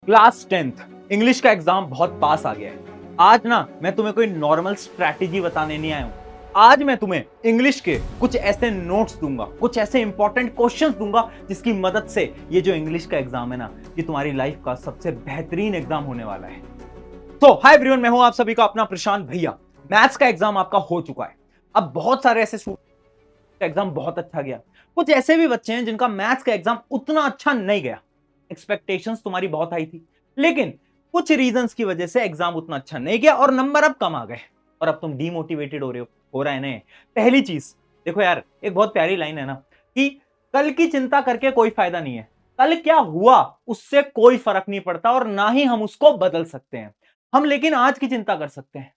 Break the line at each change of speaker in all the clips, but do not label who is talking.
Class 10th English का exam बहुत पास आ गया है। आज ना मैं तुम्हें कोई नॉर्मल स्ट्रैटेजी बताने नहीं आया हूं। आज मैं तुम्हें इंग्लिश के कुछ ऐसे नोट्स दूंगा, कुछ ऐसे इंपॉर्टेंट क्वेश्चंस दूंगा जिसकी मदद से ये जो इंग्लिश का एग्जाम है ना, ये तुम्हारी लाइफ का सबसे बेहतरीन एग्जाम होने वाला है। तो हाय एवरीवन, मैं हूं आप सभी का अपना प्रशांत भैया। मैथ्स का एग्जाम आपका हो चुका है। अब बहुत सारे ऐसे स्टूडेंट का एग्जाम बहुत अच्छा गया, कुछ ऐसे भी बच्चे हैं जिनका मैथ्स का एग्जाम उतना अच्छा नहीं गया। एक्सपेक्टेशंस तुम्हारी बहुत हाई थी, लेकिन कुछ रीजंस की वजह से एग्जाम उतना अच्छा नहीं गया और नंबर अब कम आ गए और अब तुम डीमोटिवेटेड हो रहा है ना। पहली चीज देखो यार, एक बहुत प्यारी लाइन है ना कि कल की चिंता करके कोई फायदा नहीं है। कल क्या हुआ उससे कोई फर्क नहीं पड़ता और ना ही हम उसको बदल सकते हैं। हम लेकिन आज की चिंता कर सकते हैं।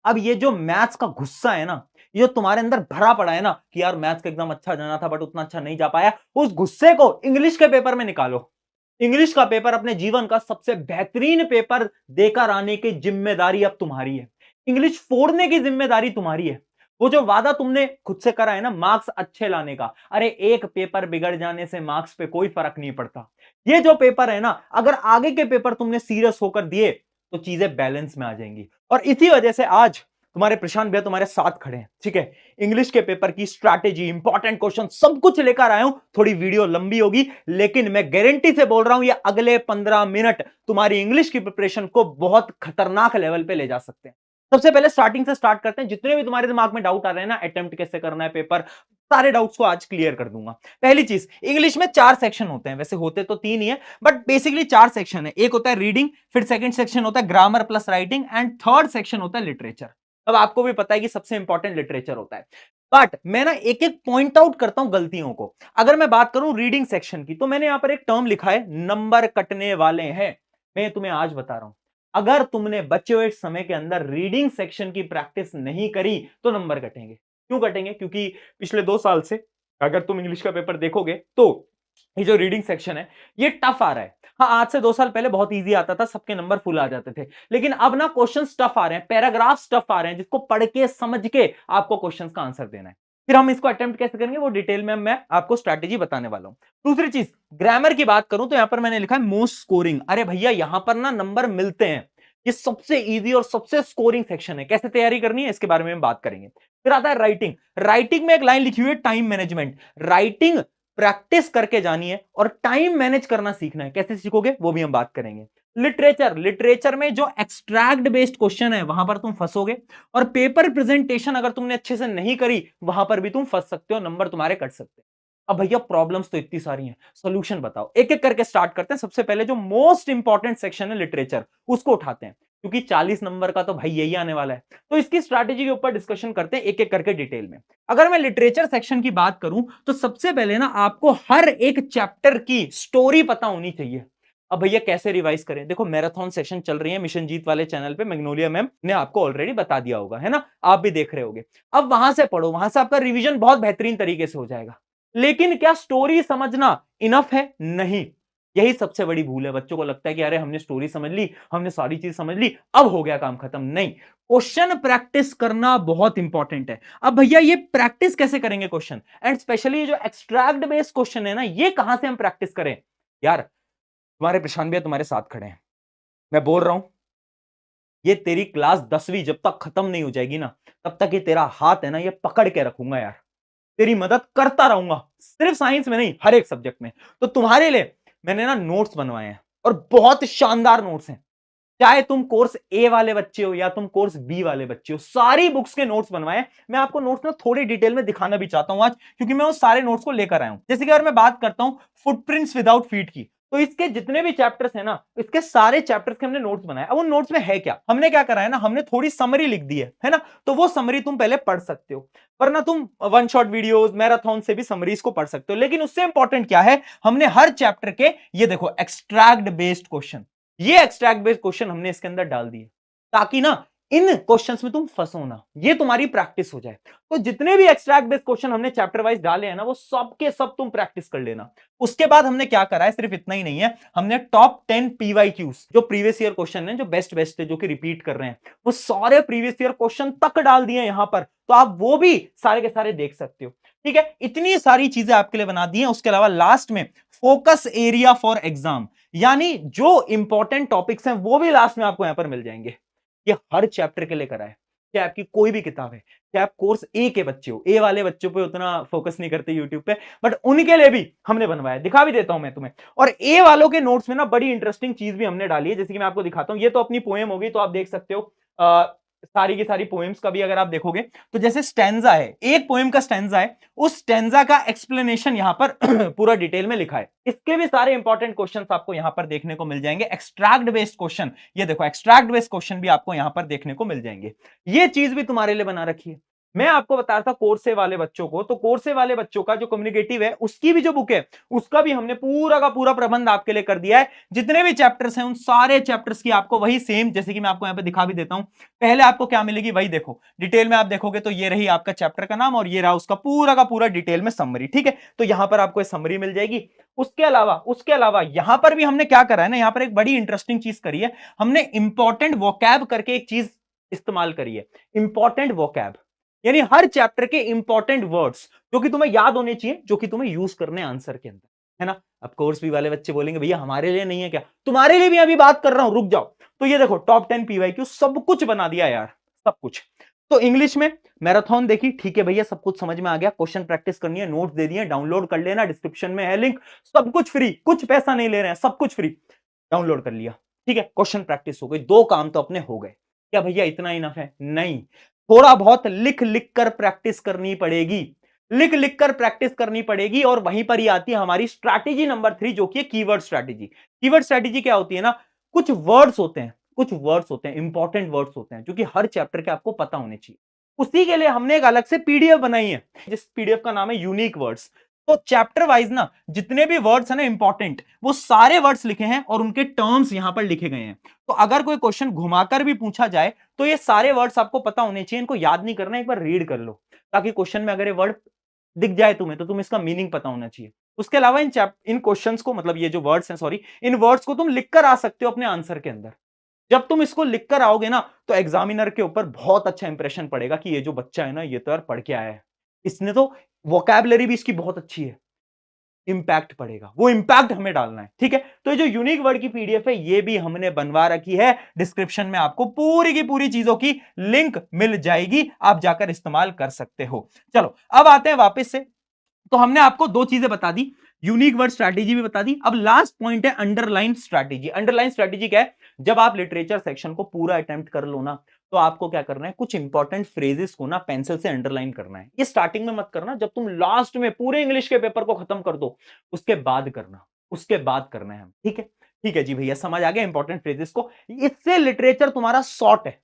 अब ये जो मैथ्स का गुस्सा है ना, ये जो तुम्हारे अंदर भरा पड़ा है ना कि यार मैथ्स का एग्जाम अच्छा जाना था बट उतना अच्छा नहीं जा पाया, उस गुस्से को इंग्लिश के पेपर में निकालो। इंग्लिश का पेपर अपने जीवन का सबसे बेहतरीन पेपर देकर आने की जिम्मेदारी अब तुम्हारी है। इंग्लिश फोड़ने की जिम्मेदारी तुम्हारी है। वो जो वादा तुमने खुद से करा है ना, मार्क्स अच्छे लाने का, अरे एक पेपर बिगड़ जाने से मार्क्स पे कोई फर्क नहीं पड़ता। ये जो पेपर है ना, अगर आगे के पेपर तुमने सीरियस होकर दिए तो चीजें बैलेंस में आ जाएंगी। और इसी वजह से आज तुम्हारे प्रशांत भैया तुम्हारे साथ खड़े हैं, ठीक है। इंग्लिश के पेपर की स्ट्रैटेजी, इंपॉर्टेंट क्वेश्चन सब कुछ लेकर आया हूं। थोड़ी वीडियो लंबी होगी, लेकिन मैं गारंटी से बोल रहा हूं ये अगले 15 मिनट तुम्हारी इंग्लिश की प्रिपरेशन को बहुत खतरनाक लेवल पे ले जा सकते हैं। सबसे पहले स्टार्टिंग से स्टार्ट करते हैं। जितने भी तुम्हारे दिमाग में डाउट आ रहे हैं ना, अटेम्प्ट कैसे करना है पेपर, सारे डाउट्स को आज क्लियर कर दूंगा। पहली चीज, इंग्लिश में 4 सेक्शन होते हैं, वैसे होते तो 3 ही है बट बेसिकली 4 सेक्शन है। एक होता है रीडिंग, फिर सेकंड सेक्शन होता है grammar plus writing and third section होता है लिटरेचर। अब आपको भी पता है कि सबसे इंपॉर्टेंट लिटरेचर होता है, बट मैं ना एक एक पॉइंट आउट करता हूं गलतियों को। अगर मैं बात करूं रीडिंग सेक्शन की, तो मैंने यहां पर एक टर्म लिखा है, नंबर कटने वाले हैं। मैं तुम्हें आज बता रहा हूं, अगर तुमने बचे हुए समय के अंदर रीडिंग सेक्शन की प्रैक्टिस नहीं करी तो नंबर कटेंगे। क्यों कटेंगे? क्योंकि पिछले 2 साल से अगर तुम इंग्लिश का पेपर देखोगे तो ये जो रीडिंग सेक्शन है ये टफ आ रहा है। हाँ, आज से 2 साल पहले बहुत इजी आता था, सबके नंबर फुल आ जाते थे, लेकिन अब ना क्वेश्चन टफ आ रहे हैं, पैराग्राफ टफ आ रहे हैं, जिसको पढ़ के समझ के आपको क्वेश्चंस का आंसर देना है। फिर हम इसको अटेम्प्ट कैसे करेंगे वो डिटेल में मैं आपको स्ट्रैटेजी बताने वाला हूं। दूसरी चीज, ग्रामर की बात करूं तो यहां पर मैंने लिखा है मोस्ट स्कोरिंग। अरे भैया, यहां पर ना नंबर मिलते हैं। ये सबसे इजी और सबसे स्कोरिंग सेक्शन है। कैसे तैयारी करनी है इसके बारे में हम बात करेंगे। फिर आता है राइटिंग। राइटिंग में एक लाइन लिखी हुई है, टाइम मैनेजमेंट। राइटिंग प्रैक्टिस करके जानी है और टाइम मैनेज करना सीखना है। कैसे सीखोगे वो भी हम बात करेंगे। लिटरेचर, लिटरेचर में जो एक्सट्रैक्ट बेस्ड क्वेश्चन है वहां पर तुम फंसोगे, और पेपर प्रेजेंटेशन अगर तुमने अच्छे से नहीं करी वहां पर भी तुम फंस सकते हो, नंबर तुम्हारे कट सकते हैं। अब भैया प्रॉब्लम्स तो इतनी सारी हैं, सॉल्यूशन बताओ। एक एक करके स्टार्ट करते हैं। सबसे पहले जो मोस्ट इंपॉर्टेंट सेक्शन है लिटरेचर, उसको उठाते हैं, क्योंकि 40 नंबर का तो भाई यही आने वाला है। तो इसकी स्ट्रैटेजी के ऊपर डिस्कशन करते हैं एक एक करके डिटेल में। अगर मैं लिटरेचर सेक्शन की बात करूं तो सबसे पहले ना आपको हर एक चैप्टर की स्टोरी पता होनी चाहिए। अब भैया कैसे रिवाइज करें? देखो, मैराथन सेशन चल रही है मिशन जीत वाले चैनल पे, मैग्नोलिया मैम ने आपको ऑलरेडी बता दिया होगा, है ना, आप भी देख रहे होगे। अब वहां से पढ़ो, वहां से आपका रिवीजन बहुत बेहतरीन तरीके से हो जाएगा। लेकिन क्या स्टोरी समझना इनफ है? नहीं। यही सबसे बड़ी भूल है। बच्चों को लगता है कि अरे हमने स्टोरी समझ ली, हमने सारी चीज समझ ली, अब हो गया काम खत्म। नहीं, क्वेश्चन प्रैक्टिस करना बहुत इंपॉर्टेंट है। अब भैया ये प्रैक्टिस कैसे करेंगे क्वेश्चन, एंड स्पेशली जो एक्सट्रैक्ट बेस्ड क्वेश्चन है ना, ये कहां से हम प्रैक्टिस करें? यार, तुम्हारे प्रशांत भैया तुम्हारे साथ खड़े हैं, मैं बोल रहा हूं, ये तेरी क्लास 10वीं जब तक खत्म नहीं हो जाएगी ना, तब तक ये तेरा हाथ है ना, ये पकड़ के रखूंगा यार। तेरी मदद करता रहूंगा, सिर्फ साइंस में नहीं, हर एक सब्जेक्ट में। तो तुम्हारे लिए मैंने ना नोट्स बनवाए हैं, और बहुत शानदार नोट्स हैं। चाहे तुम कोर्स ए वाले बच्चे हो या तुम कोर्स बी वाले बच्चे हो, सारी बुक्स के नोट्स बनवाए। मैं आपको नोट्स ना थोड़ी डिटेल में दिखाना भी चाहता हूं आज, क्योंकि मैं उस सारे नोट्स को लेकर आया हूं। जैसे कि अगर मैं बात करता हूं फुटप्रिंट्स विदाउट फीट की, तो इसके जितने भी चैप्टर्स हैं ना, इसके सारे चैप्टर्स के हमने नोट्स बनाए। अब उन नोट्स में है क्या, हमने क्या करा है ना, हमने थोड़ी समरी लिख दी है ना, तो वो समरी तुम पहले पढ़ सकते हो, वरना तुम वन शॉट वीडियोस, मैराथन से भी समरीज को पढ़ सकते हो। लेकिन उससे इंपॉर्टेंट क्या है, हमने हर चैप्टर के, ये देखो, एक्सट्रैक्ट बेस्ड क्वेश्चन, ये एक्सट्रैक्ट बेस्ड क्वेश्चन हमने इसके अंदर डाल दिए, ताकि ना इन क्वेश्चंस में तुम फंसो ना, ये तुम्हारी प्रैक्टिस हो जाए। तो जितने भी एक्सट्रैक्ट बेस्ड क्वेश्चन हमने चैप्टर वाइज डाले हैं ना, वो सब के सब तुम प्रैक्टिस कर लेना। उसके बाद हमने क्या करा है, सिर्फ इतना ही नहीं है, हमने टॉप 10 पीवाईक्यूज, जो प्रीवियस ईयर क्वेश्चन है, जो बेस्ट बेस्ट थे, जो कि रिपीट कर रहे हैं, वो सारे प्रीवियस ईयर क्वेश्चन तक डाल दिए यहां पर। तो आप वो भी सारे के सारे देख सकते हो। ठीक है, इतनी सारी चीजें आपके लिए बना दी हैं। उसके अलावा लास्ट में फोकस एरिया फॉर एग्जाम, यानी जो इंपॉर्टेंट टॉपिक्स हैं वो भी लास्ट में आपको यहां पर मिल जाएंगे। ये हर चैप्टर के लिए करा है, चाहे आपकी कोई भी किताब है, चाहे आप कोर्स ए के बच्चे हो, ए वाले बच्चों पे उतना फोकस नहीं करते यूट्यूब पे, बट उनके लिए भी हमने बनवाया, दिखा भी देता हूं मैं तुम्हें। और ए वालों के नोट्स में ना बड़ी इंटरेस्टिंग चीज भी हमने डाली है, जैसे कि मैं आपको दिखाता हूं। ये तो अपनी पोएम होगी, तो आप देख सकते हो सारी की सारी पोएम्स का भी अगर आप देखोगे तो जैसे स्टैंजा है, एक पोएम का स्टैंजा है, उस स्टैंजा का एक्सप्लेनेशन यहां पर पूरा डिटेल में लिखा है। इसके भी सारे इंपॉर्टेंट क्वेश्चंस आपको यहां पर देखने को मिल जाएंगे, एक्सट्रैक्ट बेस्ड क्वेश्चन। ये देखो एक्सट्रैक्ट बेस्ड क्वेश्चन भी आपको यहां पर देखने को मिल जाएंगे। ये चीज भी तुम्हारे लिए बना रखी है। मैं आपको बता रहा था कोर्से वाले बच्चों को, तो कोर्से वाले बच्चों का जो कम्युनिकेटिव है उसकी भी जो बुक है उसका भी हमने पूरा का पूरा प्रबंध आपके लिए कर दिया है। जितने भी चैप्टर्स हैं उन सारे चैप्टर्स की आपको वही सेम, जैसे कि मैं आपको यहां पे दिखा भी देता हूं, पहले आपको क्या मिलेगी वही देखो, डिटेल में आप देखोगे तो ये रही आपका चैप्टर का नाम और ये रहा उसका पूरा का पूरा डिटेल में समरी। ठीक है, तो यहां पर आपको समरी मिल जाएगी। उसके अलावा यहां पर भी हमने क्या करा है ना, यहां पर एक बड़ी इंटरेस्टिंग चीज करी है, हमने इंपॉर्टेंट वोकैब करके एक चीज इस्तेमाल करी है। इंपॉर्टेंट वोकैब यानी हर चैप्टर के इंपॉर्टेंट वर्ड्स जो कि तुम्हें याद होने चाहिए, जो कि तुम्हें यूज करने आंसर के अंदर, है ना। अब कोर्स भी वाले बच्चे बोलेंगे भैया हमारे लिए नहीं है क्या, तुम्हारे लिए भी अभी बात कर रहा हूं, रुक जाओ। तो ये देखो टॉप 10 पीवाईक्यू सब कुछ बना दिया यार, सब कुछ। तो इंग्लिश में मैराथन देखी, ठीक है भैया सब कुछ समझ में आ गया, क्वेश्चन प्रैक्टिस करनी है, नोट्स दे दिए, डाउनलोड कर लेना, डिस्क्रिप्शन में है लिंक, सब कुछ फ्री, कुछ पैसा नहीं ले रहे हैं, सब कुछ फ्री, डाउनलोड कर लिया। ठीक है, क्वेश्चन प्रैक्टिस हो गई, दो काम तो अपने हो गए। क्या भैया इतना इनफ है? नहीं, थोड़ा बहुत लिख लिख कर प्रैक्टिस करनी पड़ेगी, लिख लिख कर प्रैक्टिस करनी पड़ेगी। और वहीं पर ही आती है हमारी स्ट्रैटेजी नंबर 3, जो कि है कीवर्ड स्ट्रैटेजी। कीवर्ड स्ट्रैटेजी क्या होती है ना, कुछ वर्ड्स होते हैं, कुछ वर्ड्स होते हैं, इंपॉर्टेंट वर्ड्स होते हैं, जो कि हर चैप्टर के आपको पता होने चाहिए। उसी के लिए हमने एक अलग से पीडीएफ बनाई है, जिस पीडीएफ का नाम है यूनिक वर्ड्स। तो चैप्टर वाइज ना जितने भी वर्ड्स है ना इंपॉर्टेंट, वो सारे वर्ड्स लिखे हैं और उनके टर्म्स यहां पर लिखे गए हैं। तो अगर कोई क्वेश्चन घुमाकर भी पूछा जाए तो ये सारे वर्ड्स आपको पता होने चाहिए, इनको याद नहीं करना, एक बार रीड कर लो, ताकि क्वेश्चन में अगर ये वर्ड दिख जाए तुम्हें तो तुम्हें इसका मीनिंग पता होना चाहिए। उसके अलावा इन क्वेश्चंस को, मतलब ये जो वर्ड्स हैं, सॉरी, इन वर्ड्स को तुम लिख कर आ सकते हो अपने आंसर के अंदर। जब तुम इसको लिख कर आओगे ना तो एग्जामिनर के ऊपर बहुत अच्छा इंप्रेशन पड़ेगा कि ये जो बच्चा है ना ये तो यार पढ़ के आया है, इसने तो वोकैबुलरी भी इसकी बहुत अच्छी है। इंपैक्ट पड़ेगा, वो इंपैक्ट हमें डालना है। ठीक है, तो ये जो यूनिक वर्ड की पीडीएफ है ये भी हमने बनवा रखी है, डिस्क्रिप्शन में आपको पूरी की पूरी चीजों की लिंक मिल जाएगी, आप जाकर इस्तेमाल कर सकते हो। चलो अब आते हैं वापस से। तो हमने आपको दो चीजें बता दी, यूनिक वर्ड स्ट्रैटेजी भी बता दी। अब लास्ट पॉइंट है अंडरलाइन स्ट्रैटेजी। अंडरलाइन स्ट्रैटेजी क्या है? जब आप लिटरेचर सेक्शन को पूरा अटेम्प्ट कर लो ना, तो आपको क्या करना है, कुछ इंपॉर्टेंट फ्रेजेस को ना पेंसिल से अंडरलाइन करना है। ये स्टार्टिंग में मत करना, जब तुम लास्ट में पूरे इंग्लिश के पेपर को खत्म कर दो उसके बाद करना, उसके बाद करना है। ठीक है, ठीक है जी भैया, समझ आ गया इंपॉर्टेंट फ्रेजेस को। इससे लिटरेचर तुम्हारा शॉर्ट है,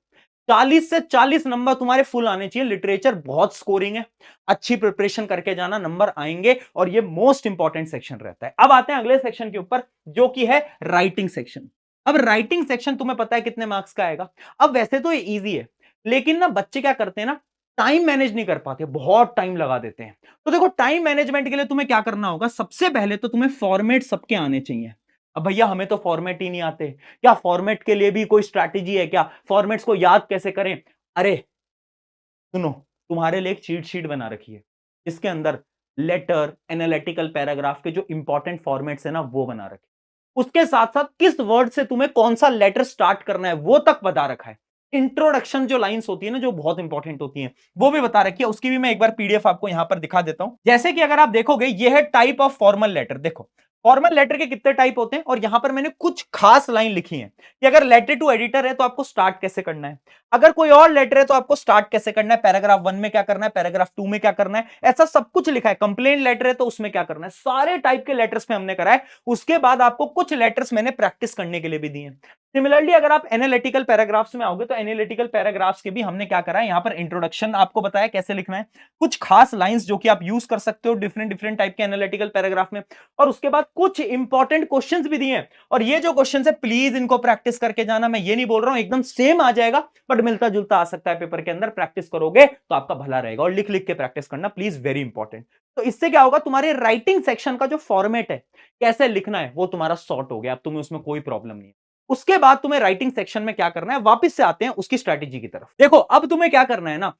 40 से 40 नंबर तुम्हारे फुल आने चाहिए। लिटरेचर बहुत स्कोरिंग है, अच्छी प्रिपरेशन करके जाना, नंबर आएंगे, और ये मोस्ट इंपॉर्टेंट सेक्शन रहता है। अब आते हैं अगले सेक्शन के ऊपर, जो कि है राइटिंग सेक्शन। अब राइटिंग सेक्शन तुम्हें पता है कितने मार्क्स का आएगा? अब वैसे तो ये इजी है, लेकिन ना बच्चे क्या करते हैं ना, टाइम मैनेज नहीं कर पाते, बहुत टाइम लगा देते हैं। तो देखो टाइम मैनेजमेंट के लिए तुम्हें क्या करना होगा, सबसे पहले तो तुम्हें फॉर्मेट सबके आने चाहिए। अब भैया हमें तो फॉर्मेट ही नहीं आते, क्या फॉर्मेट के लिए भी कोई स्ट्रैटेजी है क्या? फॉर्मेट्स को याद कैसे करें? अरे सुनो, तुम्हारे लिए एक चीट शीट बना रखी है, इसके अंदर लेटर, एनालिटिकल पैराग्राफ के जो इंपॉर्टेंट फॉर्मेट्स है ना वो बना रखे। उसके साथ साथ किस वर्ड से तुम्हें कौन सा लेटर स्टार्ट करना है वो तक बता रखा है। इंट्रोडक्शन जो लाइंस होती है ना, जो बहुत इंपॉर्टेंट होती हैं, वो भी बता रखी है। उसकी भी मैं एक बार पीडीएफ आपको यहां पर दिखा देता हूं। जैसे कि अगर आप देखोगे ये है टाइप ऑफ फॉर्मल लेटर। देखो फॉर्मल लेटर के कितने टाइप होते हैं, और यहां पर मैंने कुछ खास लाइन लिखी है कि अगर लेटर टू एडिटर है तो आपको स्टार्ट कैसे करना है, अगर कोई और लेटर है तो आपको स्टार्ट कैसे करना है, पैराग्राफ 1 में क्या करना है, पैराग्राफ 2 में क्या करना है, ऐसा सब कुछ लिखा है। कंप्लेंट लेटर है तो उसमें क्या करना है, सारे टाइप के लेटर्स में हमने करा है। उसके बाद आपको कुछ लेटर्स मैंने प्रैक्टिस करने के लिए भी दिए हैं। सिमिलरली अगर आप एनालिटिकल पैराग्राफ्स में आओगे तो एनालिटिकल पैराग्राफ्स के भी हमने क्या करा है, यहां पर इंट्रोडक्शन आपको बताया कैसे लिखना है, कुछ खास लाइंस जो कि आप यूज कर सकते हो डिफरेंट डिफरेंट टाइप के एनालिटिकल पैराग्राफ में, और उसके बाद कुछ इंपॉर्टेंट क्वेश्चंस भी दिए हैं। और ये जो क्वेश्चंस है प्लीज इनको प्रैक्टिस करके जाना। मैं ये नहीं बोल रहा हूं एकदम सेम आ जाएगा, बट मिलता जुलता आ सकता है पेपर के अंदर। प्रैक्टिस करोगे तो आपका भला रहेगा, और लिख लिख के प्रैक्टिस करना प्लीज, वेरी इंपॉर्टेंट। तो इससे क्या होगा, तुम्हारे राइटिंग सेक्शन का जो फॉर्मेट है, कैसे लिखना है, वो तुम्हारा सॉर्ट हो गया। अब तुम्हें उसमें कोई प्रॉब्लम नहीं है। उसके बाद तुम्हें राइटिंग सेक्शन में क्या करना है, वापस से आते हैं उसकी स्ट्रैटेजी की तरफ। देखो अब तुम्हें क्या करना है ना,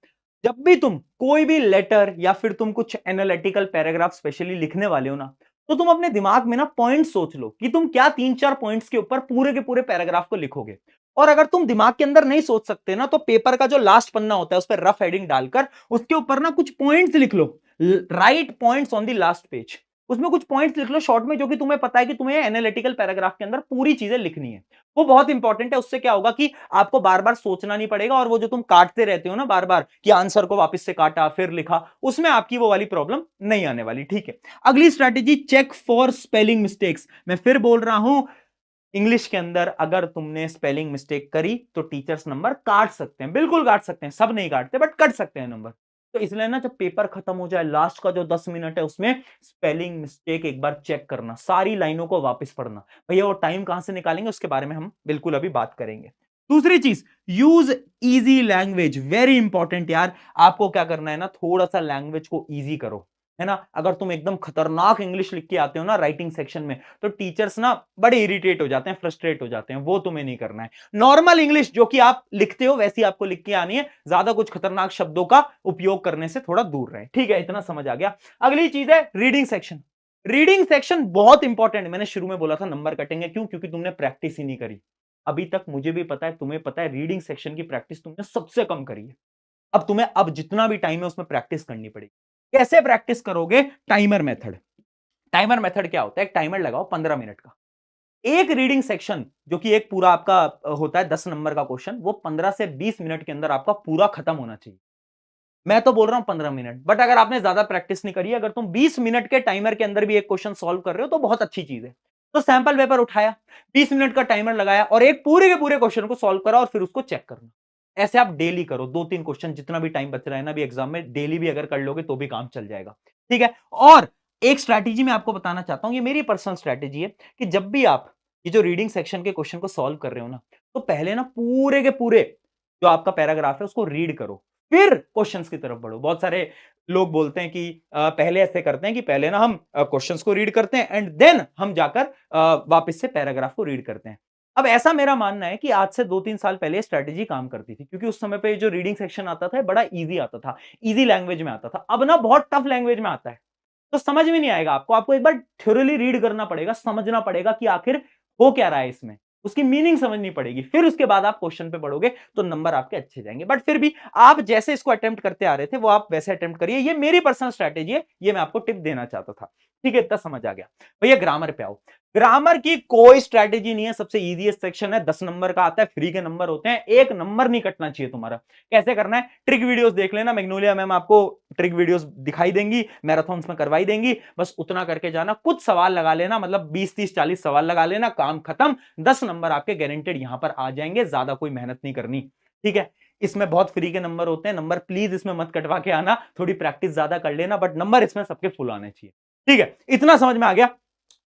जब भी तुम कोई भी लेटर या फिर तुम कुछ एनालिटिकल पैराग्राफ स्पेशली लिखने वाले हो ना, तो तुम अपने दिमाग में ना पॉइंट सोच लो कि तुम क्या 3-4 पॉइंट्स के ऊपर पूरे के पूरे पैराग्राफ को लिखोगे। और अगर तुम दिमाग के अंदर नहीं सोच सकते ना, तो पेपर का जो लास्ट पन्ना होता है उस पर रफ हेडिंग डालकर उसके ऊपर ना कुछ पॉइंट्स लिख लो। Write points on the last page. उसमें कुछ पॉइंट्स लिख लो शॉर्ट में, जो कि तुम्हें पता है कि तुम्हें एनालिटिकल पैराग्राफ के अंदर पूरी चीजें लिखनी है। वो बहुत इंपॉर्टेंट है। उससे क्या होगा कि आपको बार बार सोचना नहीं पड़ेगा, और वो जो तुम काटते रहते हो ना बार बार कि आंसर को वापस से काटा फिर लिखा, उसमें आपकी वो वाली प्रॉब्लम नहीं आने वाली। ठीक है, अगली strategy, check for spelling mistakes. मैं फिर बोल रहा हूं, इंग्लिश के अंदर अगर तुमने स्पेलिंग मिस्टेक करी तो टीचर्स नंबर काट सकते हैं, बिल्कुल काट सकते हैं, सब नहीं काटते बट कट सकते हैं नंबर। तो इसलिए ना जब पेपर खत्म हो जाए, लास्ट का जो 10 मिनट है उसमें स्पेलिंग मिस्टेक एक बार चेक करना, सारी लाइनों को वापस पढ़ना। भैया वो टाइम कहां से निकालेंगे उसके बारे में हम बिल्कुल अभी बात करेंगे। दूसरी चीज, use easy language, very important यार। आपको क्या करना है ना, थोड़ा सा लैंग्वेज को इजी करो, है ना। अगर तुम एकदम खतरनाक इंग्लिश लिख के आते हो ना राइटिंग सेक्शन में, तो टीचर्स ना बड़े इरिटेट हो जाते हैं, फ्रस्ट्रेट हो जाते हैं। वो तुम्हें नहीं करना है। नॉर्मल इंग्लिश जो कि आप लिखते हो वैसी आपको लिख के आनी है, ज्यादा कुछ खतरनाक शब्दों का उपयोग करने से थोड़ा दूर रहे। ठीक है, इतना समझ आ गया। अगली चीज है रीडिंग सेक्शन। रीडिंग सेक्शन बहुत इंपॉर्टेंट। मैंने शुरू में बोला था नंबर कटेंगे, क्यों? क्योंकि तुमने प्रैक्टिस ही नहीं करी अभी तक। मुझे भी पता है, तुम्हें पता है, रीडिंग सेक्शन की प्रैक्टिस तुमने सबसे कम करी है। अब तुम्हें अब जितना भी टाइम है उसमें प्रैक्टिस करनी पड़ेगी। कैसे प्रैक्टिस करोगे? Timer method. टाइमर मेथड क्या होता है? एक टाइमर लगाओ 15 मिनट का। एक रीडिंग सेक्शन जो कि एक पूरा आपका होता है 10 नंबर का क्वेश्चन, वो 15 से 20 मिनट के अंदर आपका पूरा खत्म होना चाहिए। मैं तो बोल रहा हूं 15 मिनट, बट अगर आपने ज्यादा प्रैक्टिस नहीं करी, अगर तुम 20 मिनट के टाइमर के अंदर भी एक क्वेश्चन सॉल्व कर रहे हो तो बहुत अच्छी चीज है। तो सैंपल पेपर उठाया, 20 मिनट का टाइमर लगाया और एक पूरे के पूरे क्वेश्चन को सॉल्व करा और फिर उसको चेक करना। ऐसे आप डेली करो, 2-3 क्वेश्चन, जितना भी टाइम बच रहा है ना अभी एग्जाम में, डेली भी अगर कर लोगे तो भी काम चल जाएगा। ठीक है। और एक स्ट्रैटेजी मैं आपको बताना चाहता हूं, ये मेरी पर्सनल स्ट्रैटेजी है कि जब भी आप ये जो रीडिंग सेक्शन के क्वेश्चन को सॉल्व कर रहे हो ना, तो पहले ना पूरे के पूरे जो आपका पैराग्राफ है उसको रीड करो, फिर क्वेश्चंस की तरफ बढ़ो। बहुत सारे लोग बोलते हैं कि पहले ऐसे करते हैं कि पहले ना हम क्वेश्चंस को रीड करते हैं एंड देन हम जाकर वापस से पैराग्राफ को रीड करते हैं। अब ऐसा मेरा मानना है कि आज से 2-3 साल पहले स्ट्रैटेजी काम करती थी, क्योंकि उस समय पे जो रीडिंग सेक्शन आता था बड़ा इजी आता था, इजी लैंग्वेज में आता था। अब ना बहुत टफ लैंग्वेज में आता है, तो समझ में नहीं आएगा आपको। आपको एक बार थ्योरली रीड करना पड़ेगा, समझना पड़ेगा कि आखिर हो क्या रहा है इसमें, उसकी मीनिंग समझनी पड़ेगी, फिर उसके बाद आप क्वेश्चन पे बढ़ोगे तो नंबर आपके अच्छे जाएंगे। बट फिर भी आप जैसे इसको अटेम्प्ट करते आ रहे थे वो आप वैसे अटेम्प्ट करिए। ये मेरी पर्सनल स्ट्रैटेजी है, ये मैं आपको टिप देना चाहता था। ठीक है, इतना समझ आ गया। भैया ग्रामर पे आओ। ग्रामर की कोई स्ट्रैटेजी नहीं है, सबसे इजीएस्ट सेक्शन है, 10 नंबर का आता है, फ्री के नंबर होते हैं, एक नंबर नहीं कटना चाहिए तुम्हारा। कैसे करना है? ट्रिक वीडियोस देख लेना, मैग्नोलिया मैम आपको ट्रिक वीडियोस दिखाई देंगी, मैराथन में करवाई देंगी, बस उतना करके जाना, कुछ सवाल लगा लेना, मतलब 20-30-40 सवाल लगा लेना, काम खत्म, 10 नंबर आपके गारंटेड यहां पर आ जाएंगे, ज्यादा कोई मेहनत नहीं करनी। ठीक है, इसमें बहुत फ्री के नंबर होते हैं, नंबर प्लीज इसमें मत कटवा के आना, थोड़ी प्रैक्टिस ज्यादा कर लेना, बट नंबर इसमें सबके फुल आने चाहिए। ठीक है, इतना समझ में आ गया।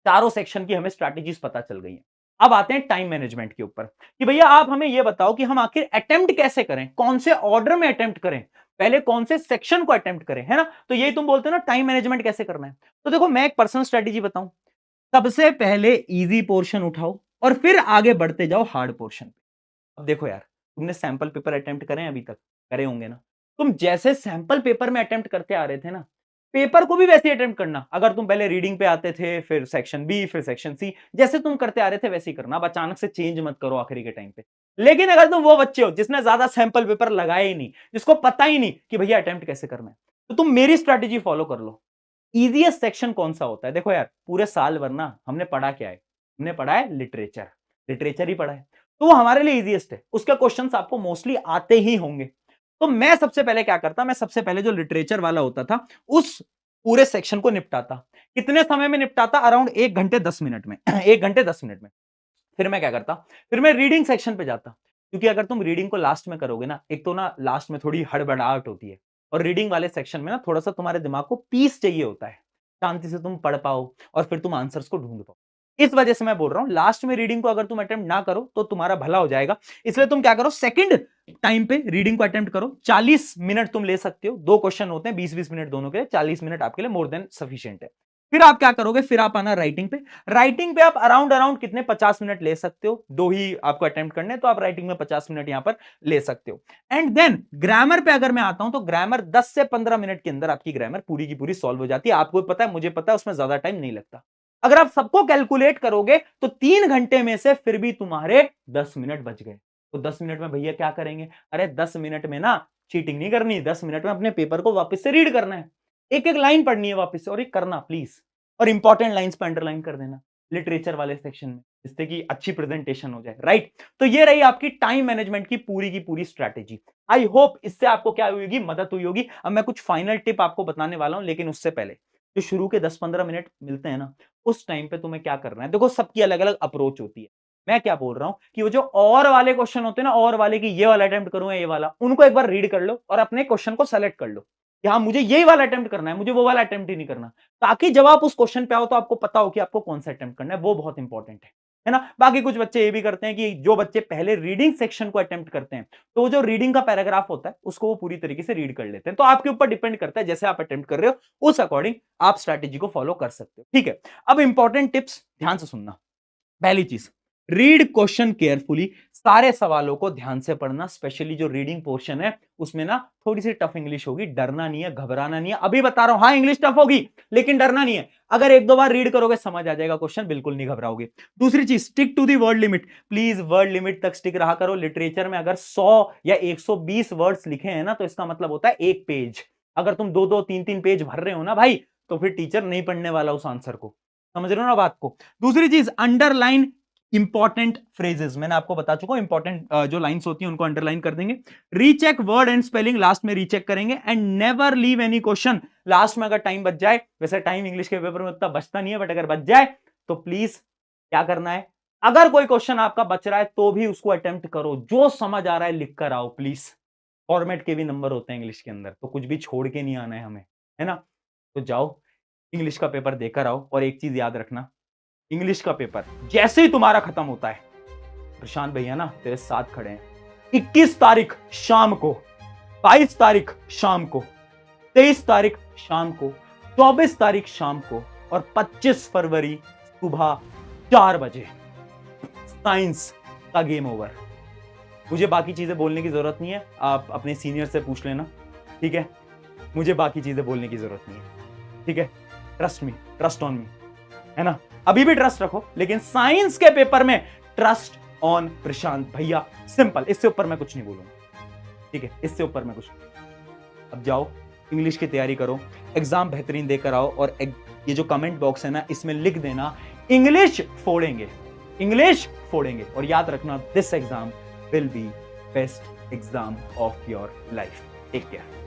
चारों सेक्शन की हमें स्ट्रैटेजीज पता चल गई हैं। अब आते हैं टाइम मैनेजमेंट के ऊपर कि भैया आप हमें यह बताओ कि हम आखिर अटेम्प्ट कैसे करें, कौन से ऑर्डर में अटेम्प्ट करें, पहले कौन से सेक्शन को अटेम्प्ट करें, है ना। तो यही तुम बोलते हो ना टाइम मैनेजमेंट कैसे करना है। तो देखो मैं एक पर्सनल स्ट्रैटेजी बताऊं, सबसे पहले इजी पोर्शन उठाओ और फिर आगे बढ़ते जाओ हार्ड पोर्शन पे। अब देखो यार, तुमने सैंपल पेपर अटेम्प्ट करे अभी तक? करे होंगे ना। तुम जैसे सैंपल पेपर में अटेम्प्ट करते आ रहे थे ना, पेपर को भी वैसे ही अटेम्प्ट करना। अगर तुम पहले रीडिंग पे आते थे, फिर सेक्शन बी, फिर सेक्शन सी, जैसे तुम करते आ रहे थे वैसे ही करना। अब अचानक से चेंज मत करो आखिरी के टाइम पे। लेकिन अगर तुम वो बच्चे हो जिसने ज्यादा सैंपल पेपर लगाए ही नहीं, जिसको पता ही नहीं कि भैया अटेम्प्ट कैसे करना है, तो तुम मेरी स्ट्रैटेजी फॉलो कर लो। इजीएस्ट सेक्शन कौन सा होता है? देखो यार, पूरे साल भर ना हमने पढ़ा क्या है? हमने पढ़ा है लिटरेचर, लिटरेचर ही पढ़ा है, तो वो हमारे लिए इजीएस्ट है, उसके क्वेश्चंस आपको मोस्टली आते ही होंगे। तो मैं सबसे पहले क्या करता, मैं सबसे पहले जो लिटरेचर वाला होता था उस पूरे सेक्शन को निपटाता। कितने समय में निपटाता? अराउंड 1 घंटे 10 मिनट में 1 घंटे 10 मिनट में। फिर मैं क्या करता, फिर मैं रीडिंग सेक्शन पे जाता, क्योंकि अगर तुम रीडिंग को लास्ट में करोगे ना, एक तो ना लास्ट में थोड़ी हड़बड़ाहट होती है, और रीडिंग वाले सेक्शन में ना थोड़ा सा तुम्हारे दिमाग को पीस चाहिए होता है, शांति से तुम पढ़ पाओ और फिर तुम आंसर्स को ढूंढ पाओ। इस वजह से मैं बोल रहा हूं लास्ट में रीडिंग को अगर तुम अटेम्प्ट ना करो तो तुम्हारा भला हो जाएगा। इसलिए तुम क्या करो, सेकंड टाइम पे रीडिंग को अटेम्प्ट करो। 40 मिनट तुम ले सकते हो, दो क्वेश्चन होते हैं, 20-20 मिनट दोनों के, 40 मिनट आपके लिए मोर देन सफिशिएंट है। फिर आप क्या करोगे, फिर आप आना राइटिंग पे। राइटिंग पे आप अराउंड अराउंड कितने 50 मिनट ले सकते हो, दो ही आपको अटेम्प्ट करने हैं, तो आप राइटिंग में 50 मिनट यहां पर ले सकते हो। एंड देन ग्रामर पे अगर मैं आता हूं तो ग्रामर 10 से 15 मिनट के अंदर आपकी ग्रामर पूरी की पूरी सॉल्व हो जाती है। आपको पता है, मुझे पता है, उसमें ज्यादा टाइम नहीं लगता। अगर आप सबको कैलकुलेट करोगे तो 3 घंटे में से फिर भी तुम्हारे 10 मिनट बच गए। तो 10 मिनट में भैया क्या करेंगे, अरे 10 मिनट में ना चीटिंग नहीं करनी, 10 मिनट में अपने पेपर को वापस से रीड करना है, एक एक लाइन पढ़नी है वापस से, और ये करना प्लीज, और इंपॉर्टेंट लाइंस पे अंडरलाइन कर देना लिटरेचर वाले सेक्शन में, जिससे कि अच्छी प्रेजेंटेशन हो जाए, राइट। तो ये रही आपकी टाइम मैनेजमेंट की पूरी स्ट्रैटेजी। आई होप इससे आपको क्या हुई होगी, मदद हुई होगी। अब मैं कुछ फाइनल टिप आपको बताने वाला हूं, लेकिन उससे पहले जो शुरू के 10-15 मिनट मिलते हैं ना, उस टाइम पे तुम्हें क्या करना है, देखो सबकी अलग अलग अप्रोच होती है। मैं क्या बोल रहा हूं कि वो जो और वाले क्वेश्चन होते हैं ना, और वाले की ये वाला अटेम्प्ट करूंगा, ये वाला, उनको एक बार रीड कर लो और अपने क्वेश्चन को सेलेक्ट कर लो कि हाँ मुझे यही वाला अटेम्प्ट करना है, मुझे वो वाला अटेम्प्ट ही नहीं करना, ताकि जब आप उस क्वेश्चन पे आओ तो आपको पता हो कि आपको कौन सा अटेम्प्ट करना है। वो बहुत इंपॉर्टेंट है ना। बाकी कुछ बच्चे ये भी करते हैं कि जो बच्चे पहले रीडिंग सेक्शन को अटेम्प्ट करते हैं, तो जो रीडिंग का पैराग्राफ होता है उसको वो पूरी तरीके से रीड कर लेते हैं। तो आपके ऊपर डिपेंड करता है, जैसे आप अटेम्प्ट कर रहे हो उस अकॉर्डिंग आप स्ट्रैटेजी को फॉलो कर सकते हो, ठीक है। अब इंपॉर्टेंट टिप्स ध्यान से सुनना। पहली चीज, रीड क्वेश्चन केयरफुली, सारे सवालों को ध्यान से पढ़ना, स्पेशली जो रीडिंग पोर्शन है उसमें ना थोड़ी सी टफ इंग्लिश होगी, डरना नहीं है, घबराना नहीं है, अभी बता रहा हूं, हाँ इंग्लिश टफ होगी लेकिन डरना नहीं है। अगर एक दो बार रीड करोगे समझ आ जाएगा क्वेश्चन, बिल्कुल नहीं घबराओगे। दूसरी चीज, stick to the word limit, please word limit तक स्टिक रहा करो। लिटरेचर में अगर 100 या 120 वर्ड्स लिखे हैं ना, तो इसका मतलब होता है एक पेज। अगर तुम दो दो तीन तीन पेज भर रहे हो ना भाई, तो फिर टीचर नहीं पढ़ने वाला उस आंसर को, समझ रहे हो ना बात को। दूसरी चीज, अंडरलाइन इंपॉर्टेंट फ्रेजेस, मैंने आपको बता चुका हूं, इंपॉर्टेंट जो लाइंस होती हैं उनको अंडरलाइन कर देंगे। Recheck word and spelling, last में रीचेक करेंगे। And never leave any question, last में अगर टाइम बच जाए, वैसे टाइम इंग्लिश के पेपर में उतना बचता नहीं है, बट अगर बच जाए तो प्लीज क्या करना है, अगर कोई क्वेश्चन आपका बच रहा है तो भी उसको अटेम्प्ट करो, जो समझ आ रहा है लिख कर आओ प्लीज। फॉर्मेट के भी नंबर होते हैं इंग्लिश के अंदर, तो कुछ भी छोड़ के नहीं आना है हमें, है ना। तो जाओ इंग्लिश का पेपर देकर आओ, और एक चीज याद रखना, इंग्लिश का पेपर जैसे ही तुम्हारा खत्म होता है, प्रशांत भैया ना तेरे साथ खड़े हैं। 21 तारीख शाम को, 22 तारीख शाम को, 23 तारीख शाम को, 24 तारीख शाम को, और 25 फरवरी सुबह 4 बजे साइंस का गेम ओवर। मुझे बाकी चीजें बोलने की जरूरत नहीं है, आप अपने सीनियर से पूछ लेना, ठीक है। मुझे बाकी चीजें बोलने की जरूरत नहीं है, ठीक है। Trust me, trust on me, है ना। अभी भी ट्रस्ट रखो, लेकिन साइंस के पेपर में ट्रस्ट ऑन प्रशांत भैया, सिंपल, इससे ऊपर मैं कुछ नहीं बोलूंगा, ठीक है, इससे ऊपर मैं कुछ नहीं। अब जाओ इंग्लिश की तैयारी करो, एग्जाम बेहतरीन देकर आओ, और ये जो कमेंट बॉक्स है ना, इसमें लिख देना इंग्लिश फोड़ेंगे, इंग्लिश फोड़ेंगे। और याद रखना, this exam will be best exam of your life. Take care.